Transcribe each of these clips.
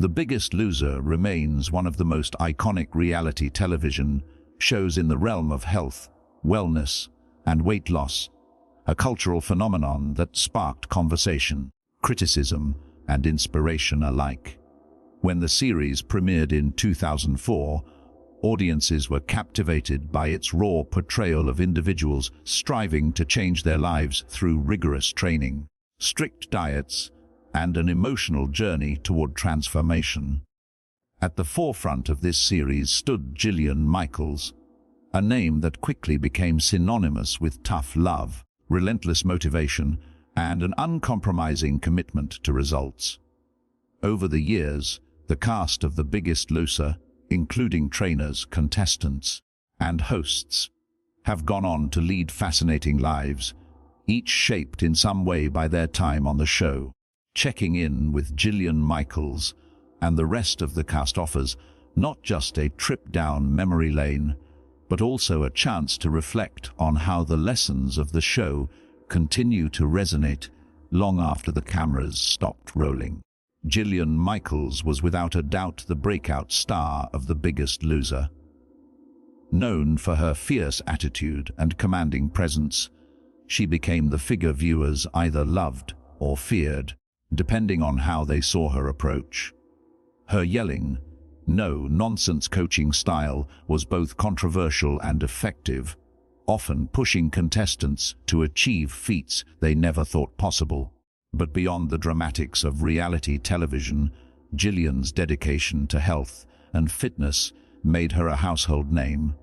The Biggest Loser remains one of the most iconic reality television shows in the realm of health, wellness, and weight loss, a cultural phenomenon that sparked conversation, criticism, and inspiration alike. When the series premiered in 2004, audiences were captivated by its raw portrayal of individuals striving to change their lives through rigorous training, strict diets, and an emotional journey toward transformation. At the forefront of this series stood Jillian Michaels, a name that quickly became synonymous with tough love, relentless motivation, and an uncompromising commitment to results. Over the years, the cast of The Biggest Loser, including trainers, contestants, and hosts, have gone on to lead fascinating lives, each shaped in some way by their time on the show. Checking in with Jillian Michaels and the rest of the cast offers not just a trip down memory lane, but also a chance to reflect on how the lessons of the show continue to resonate long after the cameras stopped rolling. Jillian Michaels was without a doubt the breakout star of The Biggest Loser. Known for her fierce attitude and commanding presence, she became the figure viewers either loved or feared, depending on how they saw her approach. Her yelling, no-nonsense coaching style was both controversial and effective, often pushing contestants to achieve feats they never thought possible. But beyond the dramatics of reality television, Jillian's dedication to health and fitness made her a household name.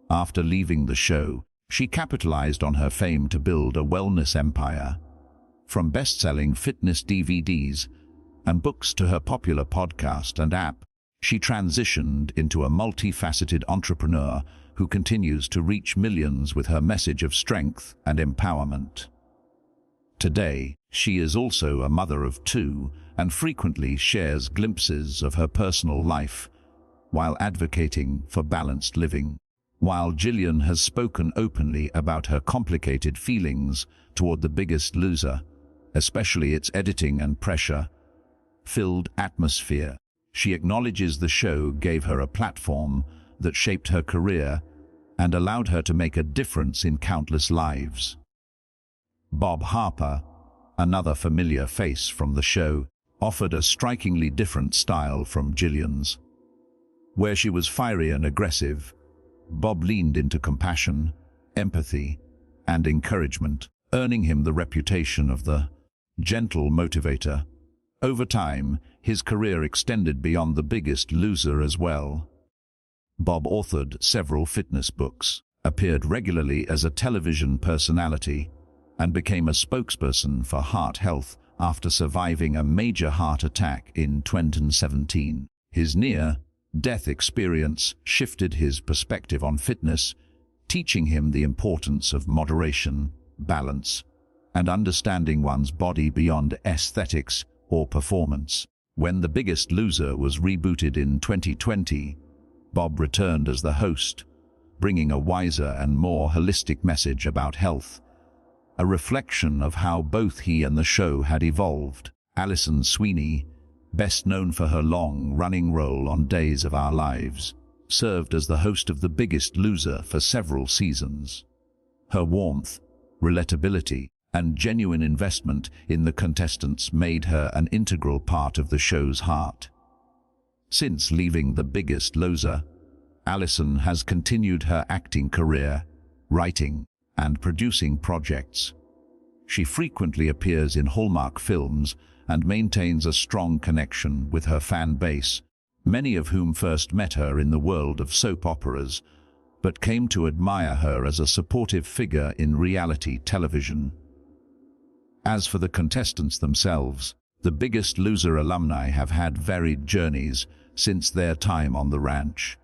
After leaving the show, she capitalized on her fame to build a wellness empire. From best-selling fitness DVDs and books to her popular podcast and app, she transitioned into a multifaceted entrepreneur who continues to reach millions with her message of strength and empowerment. Today, she is also a mother of two and frequently shares glimpses of her personal life while advocating for balanced living. While Jillian has spoken openly about her complicated feelings toward The Biggest Loser, especially its editing and pressure-filled atmosphere, she acknowledges the show gave her a platform that shaped her career and allowed her to make a difference in countless lives. Bob Harper, another familiar face from the show, offered a strikingly different style from Jillian's. Where she was fiery and aggressive, Bob leaned into compassion, empathy, and encouragement, earning him the reputation of the gentle motivator. Over time, his career extended beyond The Biggest Loser as well. Bob authored several fitness books, appeared regularly as a television personality, and became a spokesperson for heart health after surviving a major heart attack in 2017. His near-death experience shifted his perspective on fitness, teaching him the importance of moderation, balance, and understanding one's body beyond aesthetics or performance. When The Biggest Loser was rebooted in 2020, Bob returned as the host, bringing a wiser and more holistic message about health, a reflection of how both he and the show had evolved. Alison Sweeney, best known for her long-running role on Days of Our Lives, served as the host of The Biggest Loser for several seasons. Her warmth, relatability, and genuine investment in the contestants made her an integral part of the show's heart. Since leaving The Biggest Loser, Alison has continued her acting career, writing, and producing projects. She frequently appears in Hallmark films and maintains a strong connection with her fan base, many of whom first met her in the world of soap operas, but came to admire her as a supportive figure in reality television. As for the contestants themselves, The Biggest Loser alumni have had varied journeys since their time on the ranch.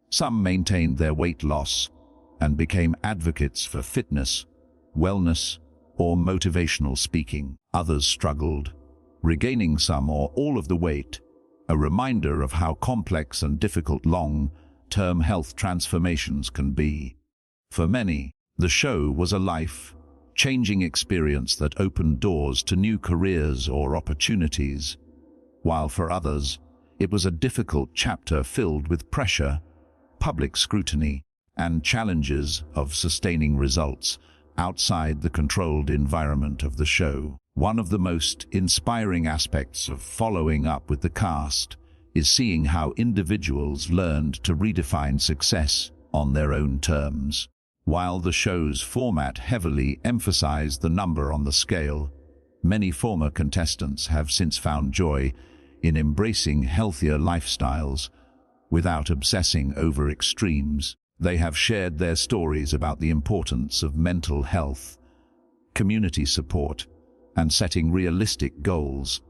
Some maintained their weight loss and became advocates for fitness, wellness, or motivational speaking. Others struggled, regaining some or all of the weight, a reminder of how complex and difficult long-term health transformations can be. For many, the show was a life-changing experience that opened doors to new careers or opportunities. while for others, it was a difficult chapter filled with pressure, public scrutiny, and challenges of sustaining results outside the controlled environment of the show. One of the most inspiring aspects of following up with the cast is seeing how individuals learned to redefine success on their own terms. While the show's format heavily emphasized the number on the scale, many former contestants have since found joy in embracing healthier lifestyles without obsessing over extremes. They have shared their stories about the importance of mental health, community support, and setting realistic goals,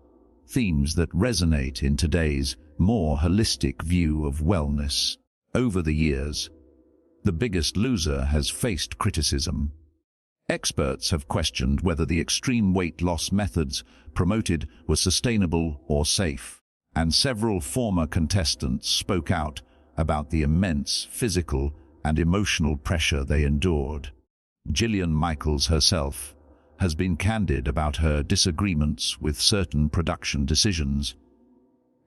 themes that resonate in today's more holistic view of wellness. Over the years, The Biggest Loser has faced criticism. Experts have questioned whether the extreme weight loss methods promoted were sustainable or safe, and several former contestants spoke out about the immense physical and emotional pressure they endured. Jillian Michaels herself has been candid about her disagreements with certain production decisions,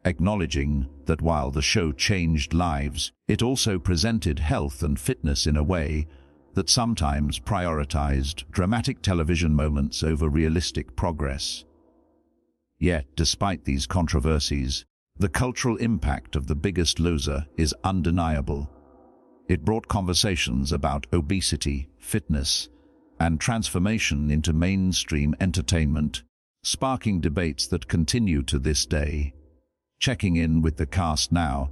acknowledging that while the show changed lives, it also presented health and fitness in a way that sometimes prioritized dramatic television moments over realistic progress. Yet, despite these controversies, the cultural impact of The Biggest Loser is undeniable. It brought conversations about obesity, fitness, and transformation into mainstream entertainment, sparking debates that continue to this day. Checking in with the cast now,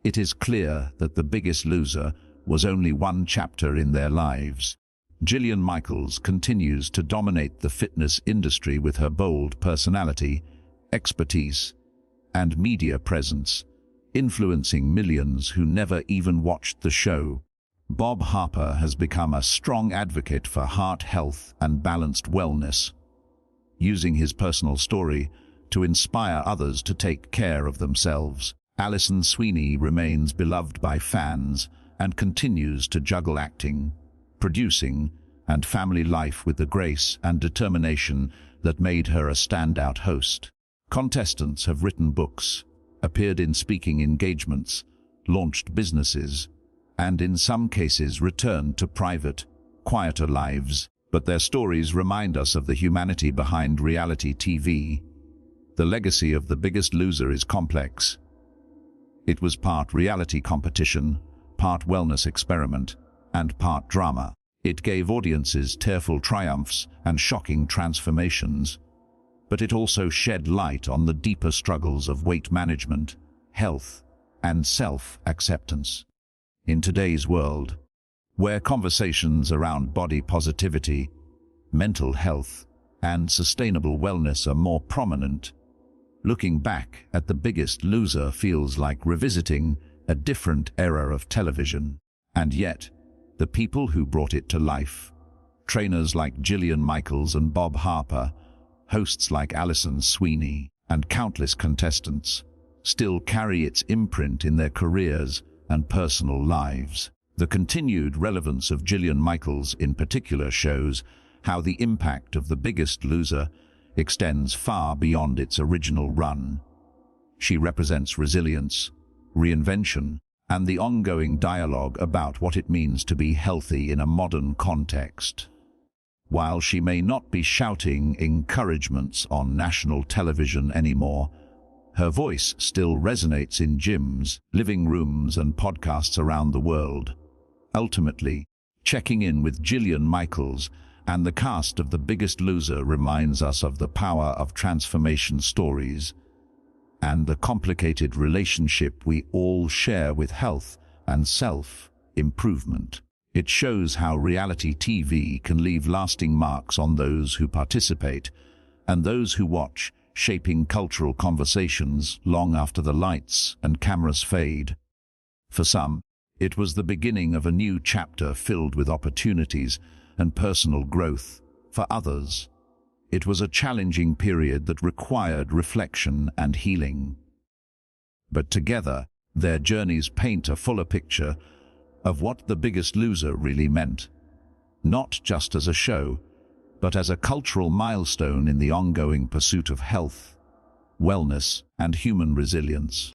it is clear that The Biggest Loser was only one chapter in their lives. Jillian Michaels continues to dominate the fitness industry with her bold personality, expertise, and media presence, influencing millions who never even watched the show. Bob Harper has become a strong advocate for heart health and balanced wellness, using his personal story to inspire others to take care of themselves. Alison Sweeney remains beloved by fans and continues to juggle acting, producing, and family life with the grace and determination that made her a standout host. Contestants have written books, appeared in speaking engagements, launched businesses, and in some cases returned to private, quieter lives. But their stories remind us of the humanity behind reality TV. The legacy of The Biggest Loser is complex. It was part reality competition, part wellness experiment, and part drama. It gave audiences tearful triumphs and shocking transformations, but it also shed light on the deeper struggles of weight management, health, and self-acceptance. In today's world, where conversations around body positivity, mental health, and sustainable wellness are more prominent, looking back at The Biggest Loser feels like revisiting a different era of television. And yet, the people who brought it to life, trainers like Jillian Michaels and Bob Harper, hosts like Alison Sweeney, and countless contestants, still carry its imprint in their careers and personal lives. The continued relevance of Jillian Michaels in particular shows how the impact of The Biggest Loser extends far beyond its original run. She represents resilience, reinvention, and the ongoing dialogue about what it means to be healthy in a modern context. While she may not be shouting encouragements on national television anymore, her voice still resonates in gyms, living rooms, and podcasts around the world. Ultimately, checking in with Jillian Michaels and the cast of The Biggest Loser reminds us of the power of transformation stories and the complicated relationship we all share with health and self-improvement. It shows how reality TV can leave lasting marks on those who participate and those who watch, shaping cultural conversations long after the lights and cameras fade. For some, it was the beginning of a new chapter filled with opportunities and personal growth. For others, it was a challenging period that required reflection and healing. But together, their journeys paint a fuller picture of what The Biggest Loser really meant, not just as a show, but as a cultural milestone in the ongoing pursuit of health, wellness, and human resilience.